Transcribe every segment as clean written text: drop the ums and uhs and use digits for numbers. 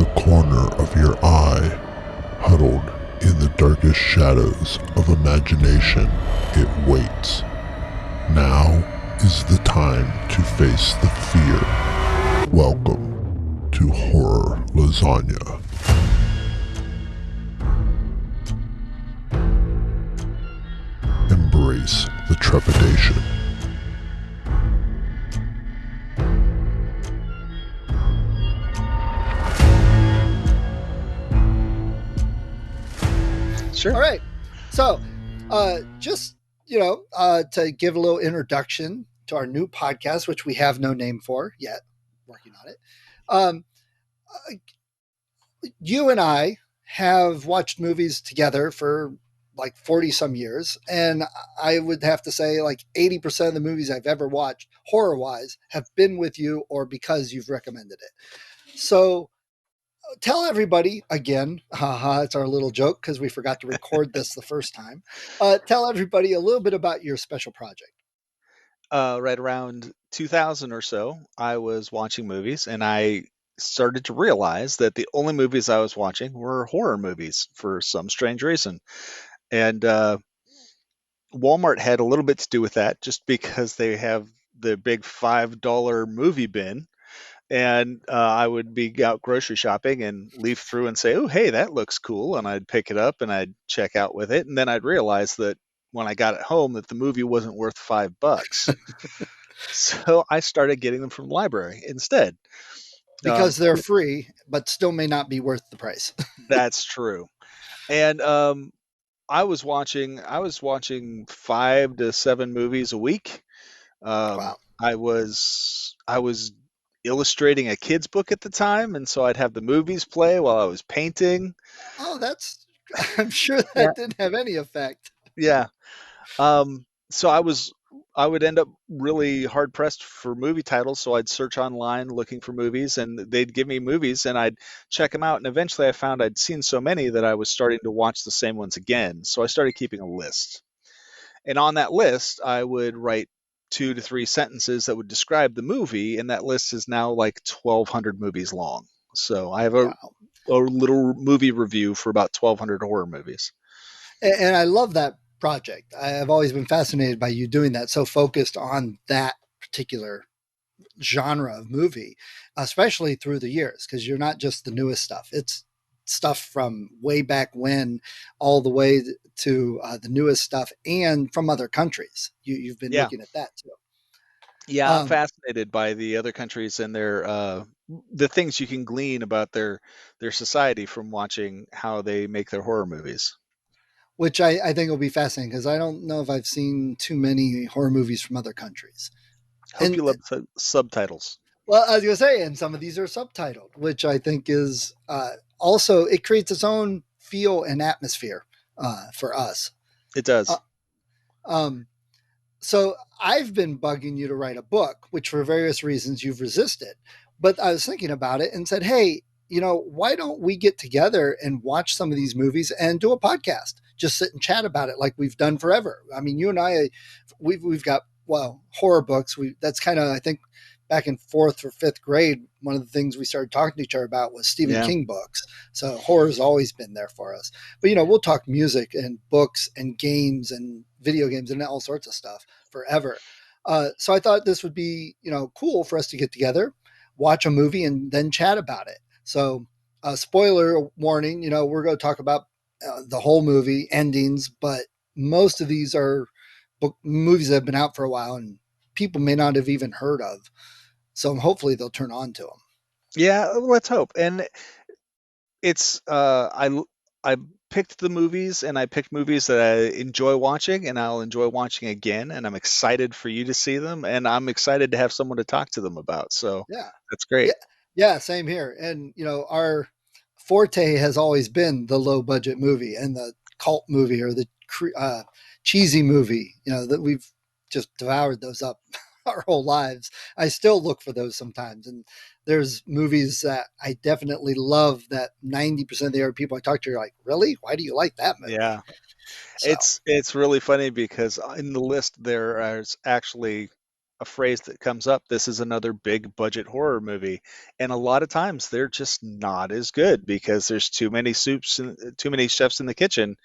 the corner of your eye, huddled in the darkest shadows of imagination, it waits. Now is the time to face the fear. Welcome to Horror Lasagna. Embrace the trepidation. Sure. All right. So, just, to give a little introduction to our new podcast, which we have no name for yet, working on it. You and I have watched movies together for like 40 some years. And I would have to say like 80% of the movies I've ever watched horror wise have been with you or because you've recommended it. So, tell everybody again, it's our little joke because we forgot to record this the first time. Tell everybody a little bit about your special project. Right around 2000 or so, I was watching movies and I started to realize that the only movies I was watching were horror movies for some strange reason. And Walmart had a little bit to do with that just because they have the big $5 movie bin. And I would be out grocery shopping and leaf through and say, "Oh, hey, that looks cool." And I'd pick it up and I'd check out with it. And then I'd realize that when I got it home, that the movie wasn't worth $5. So I started getting them from the library instead. Because they're free, but still may not be worth the price. That's true. And I was watching 5 to 7 movies a week. Wow. I was illustrating a kid's book at the time, and so I'd have the movies play while I was painting. Oh, I'm sure that didn't have any effect. Yeah. So I would end up really hard pressed for movie titles. So I'd search online looking for movies, and they'd give me movies, and I'd check them out. And eventually, I found I'd seen so many that I was starting to watch the same ones again. So I started keeping a list, and on that list, I would write 2 to 3 sentences that would describe the movie, and that list is now like 1,200 movies long. So I have a Wow. little movie review for about 1,200 horror movies. And I love that project. I have always been fascinated by you doing that, so focused on that particular genre of movie, especially through the years, because you're not just the newest stuff. It's stuff from way back when, all the way to the newest stuff, and from other countries. You've been Yeah. looking at that too. Yeah, I'm fascinated by the other countries and their the things you can glean about their society from watching how they make their horror movies. Which I think will be fascinating because I don't know if I've seen too many horror movies from other countries. Hope And you love subtitles. well, I was gonna say, and some of these are subtitled, which I think is also it creates its own feel and atmosphere for us. It does. Uh, um, so I've been bugging you to write a book, which for various reasons you've resisted. But I was thinking about it and said, hey, why don't we get together and watch some of these movies and do a podcast? Just sit and chat about it like we've done forever. I mean, you and I, we've got horror books. That's kind of I think back in 4th or 5th grade, one of the things we started talking to each other about was Stephen Yeah. King books. So horror's always been there for us. But we'll talk music and books and games and video games and all sorts of stuff forever. So I thought this would be cool for us to get together, watch a movie, and then chat about it. So spoiler warning, we're going to talk about the whole movie endings, but most of these are movies that have been out for a while and people may not have even heard of. So hopefully they'll turn on to them. Yeah, let's hope. And it's I picked the movies, and I picked movies that I enjoy watching and I'll enjoy watching again, and I'm excited for you to see them, and I'm excited to have someone to talk to them about. So Yeah. that's great. Yeah, same here. And our forte has always been the low budget movie and the cult movie or the cheesy movie, that we've just devoured those up our whole lives. I still look for those sometimes. And there's movies that I definitely love that 90% of the other people I talk to are like, really? Why do you like that movie? Yeah. So, It's really funny because in the list there is actually a phrase that comes up, this is another big budget horror movie. And a lot of times they're just not as good because there's too many soups and too many chefs in the kitchen.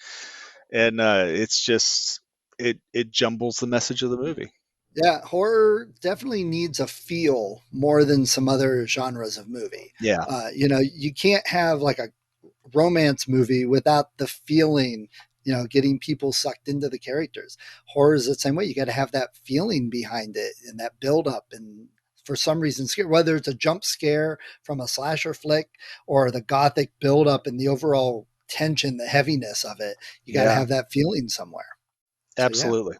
And it's just, it jumbles the message of the movie. Yeah, horror definitely needs a feel more than some other genres of movie. Yeah. You can't have like a romance movie without the feeling, getting people sucked into the characters. Horror is the same way. You got to have that feeling behind it and that build up. And for some reason, whether it's a jump scare from a slasher flick or the gothic build up and the overall tension, the heaviness of it, you got to Yeah, have that feeling somewhere. So, yeah. absolutely.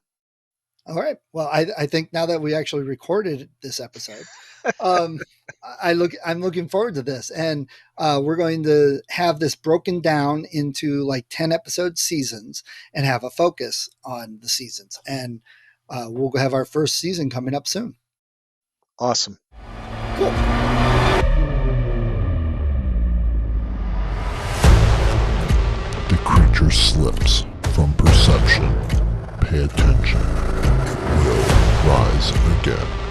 All right. Well, I think now that we actually recorded this episode, um, I'm looking forward to this, and we're going to have this broken down into like 10 episode seasons and have a focus on the seasons, and we'll have our first season coming up soon. Awesome. Cool. The creature slips from perception. Pay attention. It will rise again.